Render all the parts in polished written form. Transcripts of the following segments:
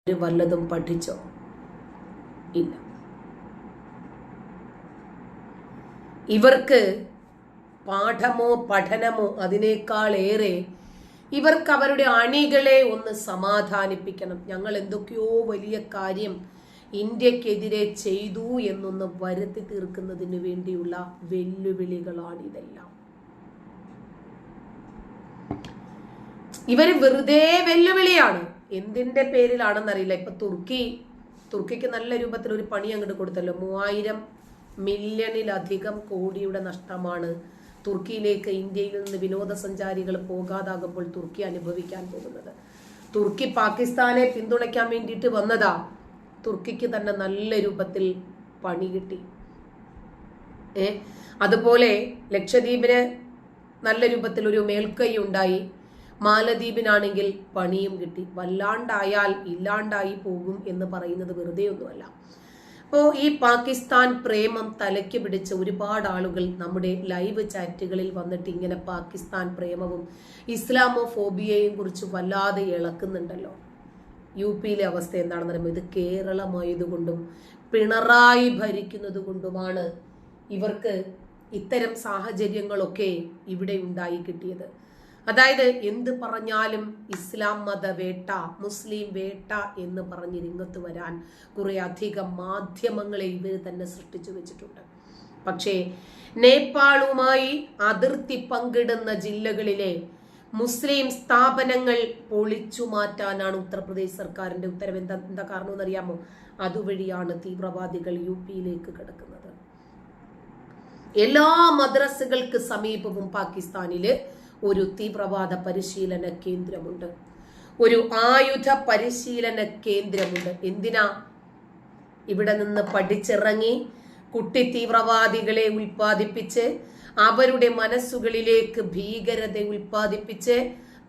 വല്ലതും പഠിച്ചോ? ഇല്ല. ഇവർക്ക് പാഠമോ പഠനമോ അതിനേക്കാളേറെ ഇവർക്ക് അവരുടെ അണികളെ ഒന്ന് സമാധാനിപ്പിക്കണം. ഞങ്ങൾ എന്തൊക്കെയോ വലിയ കാര്യം ഇന്ത്യക്കെതിരെ ചെയ്തു എന്നൊന്ന് വരുത്തി തീർക്കുന്നതിന് വേണ്ടിയുള്ള വെല്ലുവിളികളാണിതെല്ലാം. ഇവര് വെറുതെ വെല്ലുവിളിയാണ്. എന്തിന്റെ പേരിലാണെന്നറിയില്ല. ഇപ്പൊ തുർക്കിക്ക് നല്ല രൂപത്തിൽ ഒരു പണി അങ്ങോട്ട് കൊടുത്തല്ലോ. 3000 മില്യണിലധികം കോടിയുടെ നഷ്ടമാണ് തുർക്കിയിലേക്ക് ഇന്ത്യയിൽ നിന്ന് വിനോദസഞ്ചാരികൾ പോകാതാകുമ്പോൾ തുർക്കി അനുഭവിക്കാൻ പോകുന്നത്. തുർക്കി പാകിസ്ഥാനെ പിന്തുണയ്ക്കാൻ വേണ്ടിയിട്ട് വന്നതാ. തുർക്കിക്ക് തന്നെ നല്ല രൂപത്തിൽ പണി കിട്ടി. അതുപോലെ ലക്ഷദ്വീപിന് നല്ല രൂപത്തിൽ ഒരു മേൽക്കൈ ഉണ്ടായി. മാലദ്വീപിനാണെങ്കിൽ പണിയും കിട്ടി. വല്ലാണ്ടായാൽ ഇല്ലാണ്ടായി പോകും എന്ന് പറയുന്നത് വെറുതെ ഒന്നുമല്ല. അപ്പോൾ ഈ പാകിസ്ഥാൻ പ്രേമം തലയ്ക്ക് പിടിച്ച ഒരുപാട് ആളുകൾ നമ്മുടെ ലൈവ് ചാറ്റുകളിൽ വന്നിട്ട് ഇങ്ങനെ പാകിസ്ഥാൻ പ്രേമവും ഇസ്ലാമോഫോബിയയും കുറിച്ച് വല്ലാതെ ഇളക്കുന്നുണ്ടല്ലോ. യു പിയിലെ അവസ്ഥ എന്താണെന്ന് പറയുമ്പോൾ ഇത് കേരളമായതുകൊണ്ടും പിണറായി ഭരിക്കുന്നത് കൊണ്ടുമാണ് ഇവർക്ക് ഇത്തരം സാഹചര്യങ്ങളൊക്കെ ഇവിടെ ഉണ്ടായി കിട്ടിയത്. അതായത് എന്ത് പറഞ്ഞാലും ഇസ്ലാം മത വേട്ട, മുസ്ലിം വേട്ട എന്ന് പറഞ്ഞ് രംഗത്ത് വരാൻ കുറെ അധികം മാധ്യമങ്ങളെ ഇവർ തന്നെ സൃഷ്ടിച്ചു വെച്ചിട്ടുണ്ട്. പക്ഷേ നേപ്പാളുമായി അതിർത്തി പങ്കിടുന്ന ജില്ലകളിലെ മുസ്ലിം സ്ഥാപനങ്ങൾ പൊളിച്ചു മാറ്റാനാണ് ഉത്തർപ്രദേശ് സർക്കാരിന്റെ ഉത്തരവ്. എന്താ കാരണം എന്നറിയാമോ? അതുവഴിയാണ് തീവ്രവാദികൾ യു പിയിലേക്ക് കിടക്കുന്നത്. എല്ലാ മദ്രസകൾക്ക് സമീപവും പാകിസ്ഥാനില് ഒരു തീവ്രവാദ പരിശീലന കേന്ദ്രമുണ്ട്, ഒരു ആയുധ പരിശീലന കേന്ദ്രമുണ്ട്. എന്തിനാ? ഇവിടെ നിന്ന് പഠിച്ചിറങ്ങി കുട്ടി തീവ്രവാദികളെ ഉൽപ്പാദിപ്പിച്ച് അവരുടെ മനസ്സുകളിലേക്ക് ഭീകരത ഉൽപ്പാദിപ്പിച്ച്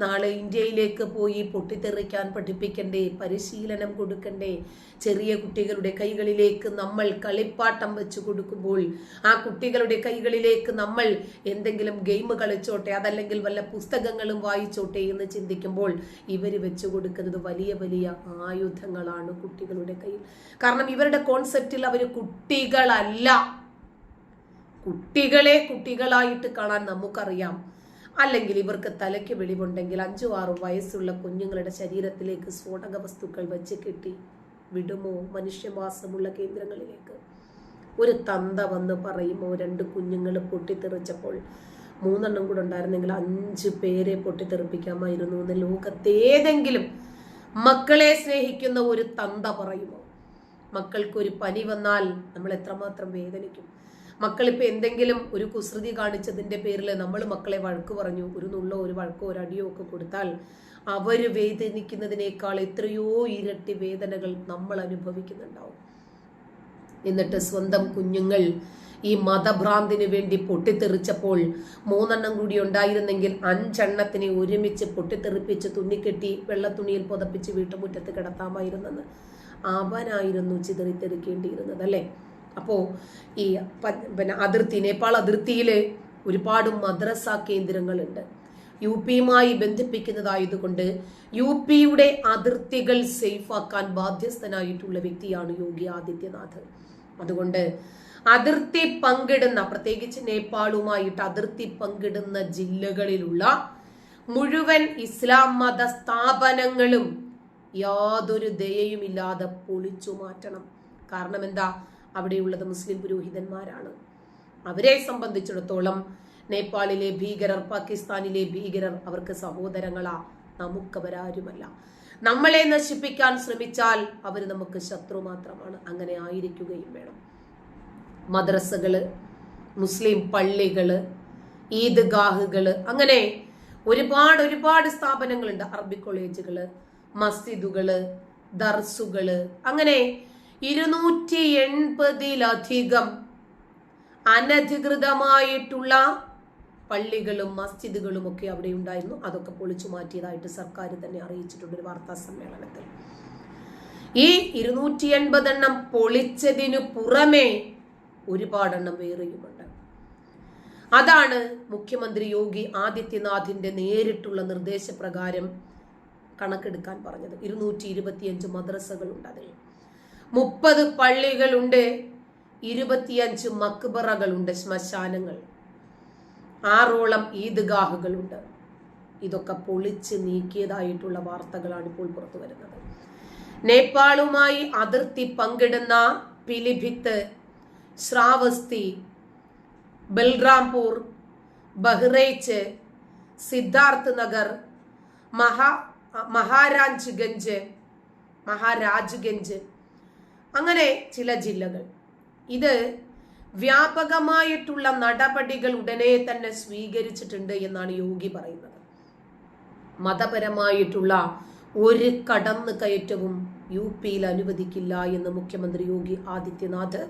നാളെ ഇന്ത്യയിലേക്ക് പോയി പൊട്ടിത്തെറിക്കാൻ പഠിപ്പിക്കണ്ടേ, പരിശീലനം കൊടുക്കണ്ടേ? ചെറിയ കുട്ടികളുടെ കൈകളിലേക്ക് നമ്മൾ കളിപ്പാട്ടം വെച്ച് കൊടുക്കുമ്പോൾ ആ കുട്ടികളുടെ കൈകളിലേക്ക് നമ്മൾ എന്തെങ്കിലും ഗെയിം കളിച്ചോട്ടെ, അതല്ലെങ്കിൽ വല്ല പുസ്തകങ്ങളും വായിച്ചോട്ടെ എന്ന് ചിന്തിക്കുമ്പോൾ ഇവർ വെച്ചു കൊടുക്കുന്നത് വലിയ വലിയ ആയുധങ്ങളാണ് കുട്ടികളുടെ കയ്യിൽ. കാരണം ഇവരുടെ കോൺസെപ്റ്റിൽ അവർ കുട്ടികളല്ല. കുട്ടികളെ കുട്ടികളായിട്ട് കാണാൻ നമുക്കറിയാം. അല്ലെങ്കിൽ ഇവർക്ക് തലയ്ക്ക് വെളിവുണ്ടെങ്കിൽ 5-6 വയസ്സുള്ള കുഞ്ഞുങ്ങളുടെ ശരീരത്തിലേക്ക് സ്ഫോടക വസ്തുക്കൾ വെച്ച് കെട്ടി വിടുമോ മനുഷ്യവാസമുള്ള കേന്ദ്രങ്ങളിലേക്ക്? ഒരു തന്ത വന്ന് പറയുമോ 2 കുഞ്ഞുങ്ങൾ പൊട്ടിത്തെറിച്ചപ്പോൾ 3 എണ്ണം കൂടെ ഉണ്ടായിരുന്നെങ്കിൽ 5 പേരെ പൊട്ടിത്തെറിപ്പിക്കാമായിരുന്നു എന്ന് ലോകത്തേതെങ്കിലും മക്കളെ സ്നേഹിക്കുന്ന ഒരു തന്ത പറയുമോ? മക്കൾക്കൊരു പനി വന്നാൽ നമ്മൾ എത്രമാത്രം വേദനിക്കും. മക്കളിപ്പോ എന്തെങ്കിലും ഒരു കുസൃതി കാണിച്ചതിന്റെ പേരിൽ നമ്മൾ മക്കളെ വഴക്ക് പറഞ്ഞു, ഒരു നുള്ളോ ഒരു വഴക്കോ ഒരു അടിയോ ഒക്കെ കൊടുത്താൽ അവര് വേദനിക്കുന്നതിനേക്കാൾ എത്രയോ ഇരട്ടി വേദനകൾ നമ്മൾ അനുഭവിക്കുന്നുണ്ടാവും. എന്നിട്ട് സ്വന്തം കുഞ്ഞുങ്ങൾ ഈ മതഭ്രാന്തിന് വേണ്ടി പൊട്ടിത്തെറിച്ചപ്പോൾ 3 എണ്ണം കൂടി ഉണ്ടായിരുന്നെങ്കിൽ 5 എണ്ണത്തിനെ ഒരുമിച്ച് പൊട്ടിത്തെറിപ്പിച്ച് തുന്നിക്കെട്ടി വെള്ളത്തുണിയിൽ പുതപ്പിച്ച് വീട്ടുമുറ്റത്ത് കിടത്താമായിരുന്നെന്ന് അവനായിരുന്നു ചിതറിത്തെറിക്കേണ്ടിയിരുന്നത്, അല്ലേ? അപ്പോൾ ഈ നേപ്പാൾ അതിർത്തിയിൽ ഒരുപാട് മദ്രസ കേന്ദ്രങ്ങളുണ്ട്. യു പിയുമായി ബന്ധിപ്പിക്കുന്നതായതുകൊണ്ട് യു പിയുടെ അതിർത്തികൾ സേഫാക്കാൻ ബാധ്യസ്ഥനായിട്ടുള്ള വ്യക്തിയാണ് യോഗി ആദിത്യനാഥ്. അതുകൊണ്ട് അതിർത്തി പങ്കിടുന്ന, പ്രത്യേകിച്ച് നേപ്പാളുമായിട്ട് അതിർത്തി പങ്കിടുന്ന ജില്ലകളിലുള്ള മുഴുവൻ ഇസ്ലാം മത സ്ഥാപനങ്ങളും യാതൊരു ദയയുമില്ലാതെ പൊളിച്ചു മാറ്റണം. കാരണം എന്താ? അവിടെയുള്ളത് മുസ്ലിം പുരോഹിതന്മാരാണ്. അവരെ സംബന്ധിച്ചിടത്തോളം നേപ്പാളിലെ ഭീകരർ, പാകിസ്ഥാനിലെ ഭീകരർ അവർക്ക് സഹോദരങ്ങളാ, നമുക്കവരാരുമല്ല. നമ്മളെ നശിപ്പിക്കാൻ ശ്രമിച്ചാൽ അവർ നമുക്ക് ശത്രു മാത്രമാണ്. അങ്ങനെ ആയിരിക്കുകയും വേണം. മദ്രസകള്, മുസ്ലിം പള്ളികള്, ഈദ്ഗാഹുകള്, അങ്ങനെ ഒരുപാട് സ്ഥാപനങ്ങളുണ്ട്. അറബി കോളേജുകള്, മസ്ജിദുകള്, ദർസുകള്, അങ്ങനെ 280-ലധികം അനധികൃതമായിട്ടുള്ള പള്ളികളും മസ്ജിദുകളും ഒക്കെ അവിടെ ഉണ്ടായിരുന്നു. അതൊക്കെ പൊളിച്ചു മാറ്റിയതായിട്ട് സർക്കാർ തന്നെ അറിയിച്ചിട്ടുണ്ട് ഒരു വാർത്താ സമ്മേളനത്തിൽ. ഈ 280 എണ്ണം പൊളിച്ചതിനു പുറമെ ഒരുപാടെണ്ണം വേറെയുമുണ്ട്. അതാണ് മുഖ്യമന്ത്രി യോഗി ആദിത്യനാഥിന്റെ നേരിട്ടുള്ള നിർദ്ദേശപ്രകാരം കണക്കെടുക്കാൻ പറഞ്ഞത്. 225 മദ്രസകളുണ്ട്, അതിൽ 30 പള്ളികളുണ്ട്, 25 മക്ബറകളുണ്ട്, ശ്മശാനങ്ങൾ, 6ഓളം ഈദ്ഗാഹുകളുണ്ട്. ഇതൊക്കെ പൊളിച്ച് നീക്കിയതായിട്ടുള്ള വാർത്തകളാണ് ഇപ്പോൾ പുറത്തു വരുന്നത്. നേപ്പാളുമായി അതിർത്തി പങ്കിടുന്ന പിലിഭിത്ത്, ശ്രാവസ്തി, ബൽറാംപൂർ, ബഹ്റൈച്ച്, സിദ്ധാർത്ഥ് നഗർ, മഹാരാജ്ഗഞ്ച് അങ്ങനെ ചില ജില്ലകൾ. ഇത് വ്യാപകമായിട്ടുള്ള നടപടികൾ ഉടനെ തന്നെ സ്വീകരിച്ചിട്ടുണ്ട് എന്നാണ് യോഗി പറയുന്നത്. മതപരമായിട്ടുള്ള ഒരു കടന്നുകയറ്റവും യു.പിയിൽ അനുവദിക്കില്ല എന്ന് മുഖ്യമന്ത്രി യോഗി ആദിത്യനാഥ്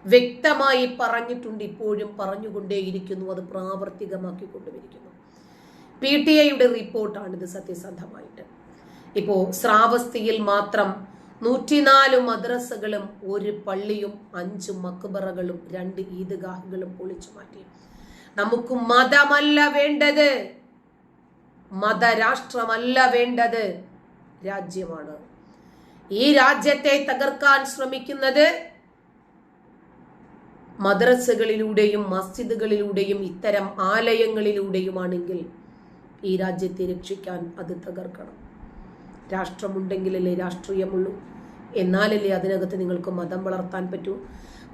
വ്യക്തമായി പറഞ്ഞിട്ടുണ്ട്. ഇപ്പോഴും പറഞ്ഞുകൊണ്ടേയിരിക്കുന്നു, അത് പ്രാവർത്തികമാക്കിക്കൊണ്ടുമിരിക്കുന്നു. PTIയുടെ റിപ്പോർട്ടാണിത് സത്യസന്ധമായിട്ട്. ഇപ്പോ ശ്രാവസ്തിയിൽ മാത്രം 104 മദ്രസകളും 1 പള്ളിയും 5 മക്ബറകളും 2 ഈദ്ഗാഹുകളും പൊളിച്ചു മാറ്റി. നമുക്ക് മതമല്ല വേണ്ടത്, മതരാഷ്ട്രമല്ല വേണ്ടത്, രാജ്യമാണ്. ഈ രാജ്യത്തെ തകർക്കാൻ ശ്രമിക്കുന്നത് മദ്രസകളിലൂടെയും മസ്ജിദുകളിലൂടെയും ഇത്തരം ആലയങ്ങളിലൂടെയുമാണെങ്കിൽ ഈ രാജ്യത്തെ രക്ഷിക്കാൻ അത് തകർക്കണം. രാഷ്ട്രമുണ്ടെങ്കിലല്ലേ രാഷ്ട്രീയമുള്ളൂ, എന്നാലല്ലേ അതിനകത്ത് നിങ്ങൾക്ക് മതം വളർത്താൻ പറ്റൂ.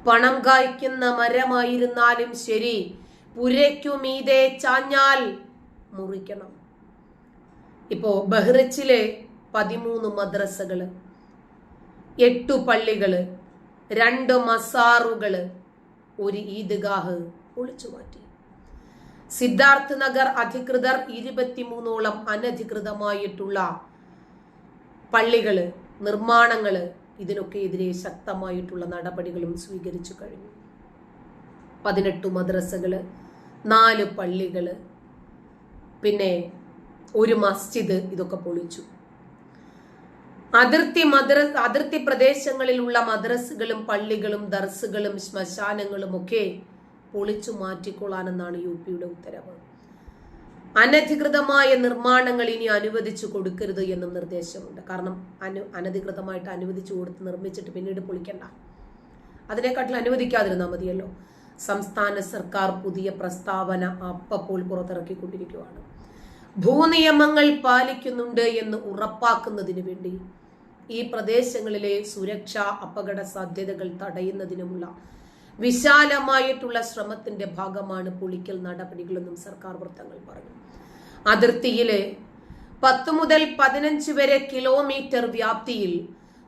പണം കായ്ക്കുന്ന മരമായിരുന്നാലും ശരി, പുരയ്ക്കു മീതെ ചാഞ്ഞാൽ മുറിക്കണം. ഇപ്പോ ബഹ്റൈച്ചിലെ 13 മദ്രസകള്, 8 പള്ളികള്, 2 മസാറുകള്, 1 ഈദ്ഗാഹ് പൊളിച്ചു മാറ്റി. സിദ്ധാർത്ഥ് നഗർ അധികൃതർ 23ഓളം അനധികൃതമായിട്ടുള്ള പള്ളികള്, നിർമ്മാണങ്ങള്, ഇതിനൊക്കെ എതിരെ ശക്തമായിട്ടുള്ള നടപടികളും സ്വീകരിച്ചു കഴിഞ്ഞു. 18 മദ്രസകള്, 4 പള്ളികള്, പിന്നെ 1 മസ്ജിദ്, ഇതൊക്കെ പൊളിച്ചു. അതിർത്തി പ്രദേശങ്ങളിലുള്ള മദ്രസകളും പള്ളികളും ദർസുകളും ശ്മശാനങ്ങളും ഒക്കെ പൊളിച്ചു മാറ്റിക്കൊള്ളാനെന്നാണ് യു.പിയുടെ ഉത്തരവ്. അനധികൃതമായ നിർമ്മാണങ്ങൾ ഇനി അനുവദിച്ചു കൊടുക്കരുത് എന്നും നിർദ്ദേശമുണ്ട്. കാരണം അനധികൃതമായിട്ട് അനുവദിച്ചു കൊടുത്ത് നിർമ്മിച്ചിട്ട് പിന്നീട് പൊളിക്കണ്ട, അതിനെക്കാട്ടിൽ അനുവദിക്കാതിരുന്നാൽ മതിയല്ലോ. സംസ്ഥാന സർക്കാർ പുതിയ പ്രസ്താവന അപ്പോൾ പുറത്തിറക്കിക്കൊണ്ടിരിക്കുകയാണ്. ഭൂനിയമങ്ങൾ പാലിക്കുന്നുണ്ട് എന്ന് ഉറപ്പാക്കുന്നതിന് വേണ്ടി ഈ പ്രദേശങ്ങളിലെ സുരക്ഷാ അപകട സാധ്യതകൾ തടയുന്നതിനുമുള്ള വിശാലമായിട്ടുള്ള ശ്രമത്തിന്റെ ഭാഗമാണ് പൊളിക്കൽ നടപടികളെന്നും സർക്കാർ വൃത്തങ്ങൾ പറഞ്ഞു. അതിർത്തിയിലെ 10 മുതൽ 15 വരെ കിലോമീറ്റർ വ്യാപ്തിയിൽ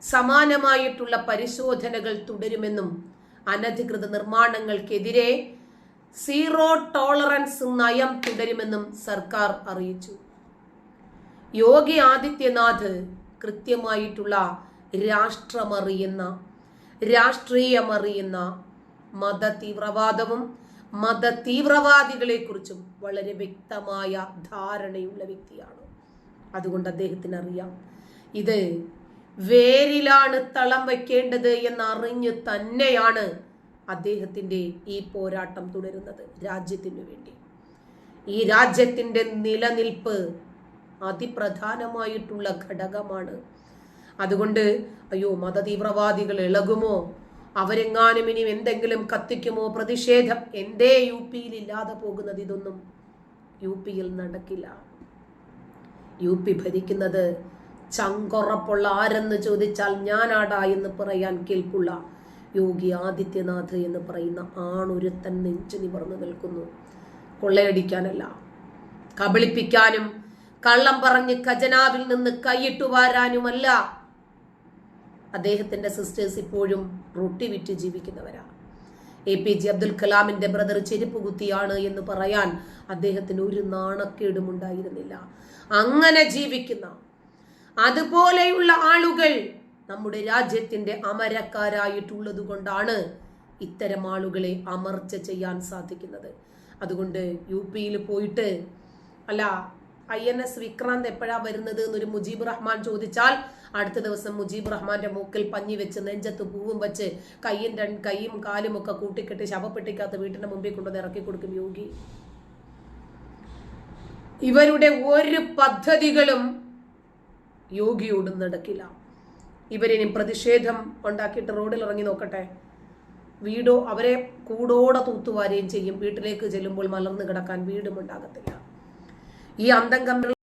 സമാനമായിട്ടുള്ള പരിശോധനകൾ തുടരുമെന്നും അനധികൃത നിർമ്മാണങ്ങൾക്കെതിരെ സീറോ ടോളറൻസ് നയം തുടരുമെന്നും സർക്കാർ അറിയിച്ചു. യോഗി ആദിത്യനാഥ് കൃത്യമായിട്ടുള്ള രാഷ്ട്രീയമറിയുന്ന മതതീവ്രവാദവും മതതീവ്രവാദികളെ കുറിച്ചും വളരെ വ്യക്തമായ ധാരണയുള്ള വ്യക്തിയാണ്. അതുകൊണ്ട് അദ്ദേഹത്തിന് അറിയാം ഇത് വേരിലാണ് തളം വയ്ക്കേണ്ടത് എന്നറിഞ്ഞു തന്നെയാണ് അദ്ദേഹത്തിന്റെ ഈ പോരാട്ടം തുടരുന്നത്. രാജ്യത്തിനു വേണ്ടി, ഈ രാജ്യത്തിന്റെ നിലനിൽപ്പ് അതിപ്രധാനമായിട്ടുള്ള ഘടകമാണ്. അതുകൊണ്ട് അയ്യോ മതതീവ്രവാദികൾ ഇളകുമോ, അവരെങ്ങാനും ഇനി എന്തെങ്കിലും കത്തിക്കുമോ, പ്രതിഷേധം എന്തേ യു.പിയിൽ ഇല്ലാതെ പോകുന്നത്, ഇതൊന്നും യു.പിയിൽ നടക്കില്ല. യു.പി ഭരിക്കുന്നത് ചങ്കുറപ്പുള്ള ആരെന്ന് ചോദിച്ചാൽ ഞാനാടാ എന്ന് പറയാൻ കേൾപ്പുള്ള യോഗി ആദിത്യനാഥ് എന്ന് പറയുന്ന ആണൊരുത്തൻ നെഞ്ചു നിവർന്നു നിൽക്കുന്നു. കൊള്ളയടിക്കാനല്ല, കബളിപ്പിക്കാനും കള്ളം പറഞ്ഞ് ഖജനാവിൽ നിന്ന് കൈയിട്ടു വാരാനുമല്ല. അദ്ദേഹത്തിന്റെ സിസ്റ്റേഴ്സ് ഇപ്പോഴും റൊട്ടി വിറ്റ് ജീവിക്കുന്നവരാ. APJ അബ്ദുൽ കലാമിന്റെ ബ്രദർ ചെരുപ്പ് കുത്തിയാണ് എന്ന് പറയാൻ അദ്ദേഹത്തിന് ഒരു നാണക്കേടും ഉണ്ടായിരുന്നില്ല. അങ്ങനെ ജീവിക്കുന്ന അതുപോലെയുള്ള ആളുകൾ നമ്മുടെ രാജ്യത്തിന്റെ അമരക്കാരായിട്ടുള്ളത് കൊണ്ടാണ് ഇത്തരം ആളുകളെ അമർച്ച ചെയ്യാൻ സാധിക്കുന്നത്. അതുകൊണ്ട് യു.പിയിൽ പോയിട്ട് അല്ല INS വിക്രാന്ത് എപ്പോഴാ വരുന്നത് എന്നൊരു മുജീബ് റഹ്മാൻ ചോദിച്ചാൽ അടുത്ത ദിവസം മുജീബ് റഹ്മാന്റെ മൂക്കിൽ പഞ്ഞി വെച്ച് നെഞ്ചത്ത് പൂവും വെച്ച് കൈയും കാലും ഒക്കെ കൂട്ടിക്കെട്ടി ശവപ്പെട്ടിക്കകത്ത് വീട്ടിന്റെ മുമ്പിൽ കൊണ്ടുവന്ന് ഇറക്കി കൊടുക്കും യോഗി. ഇവരുടെ ഒരു പദ്ധതികളും യോഗിയോടും നടക്കില്ല. ഇവരിനി പ്രതിഷേധം ഉണ്ടാക്കിയിട്ട് റോഡിൽ ഇറങ്ങി നോക്കട്ടെ. അവരെ കൂടോടെ തൂത്തുവാരുകയും ചെയ്യും. വീട്ടിലേക്ക് ചെല്ലുമ്പോൾ മലർന്നു കിടക്കാൻ വീടും ഉണ്ടാകത്തില്ല. ഈ അന്തം കമ്പിൾ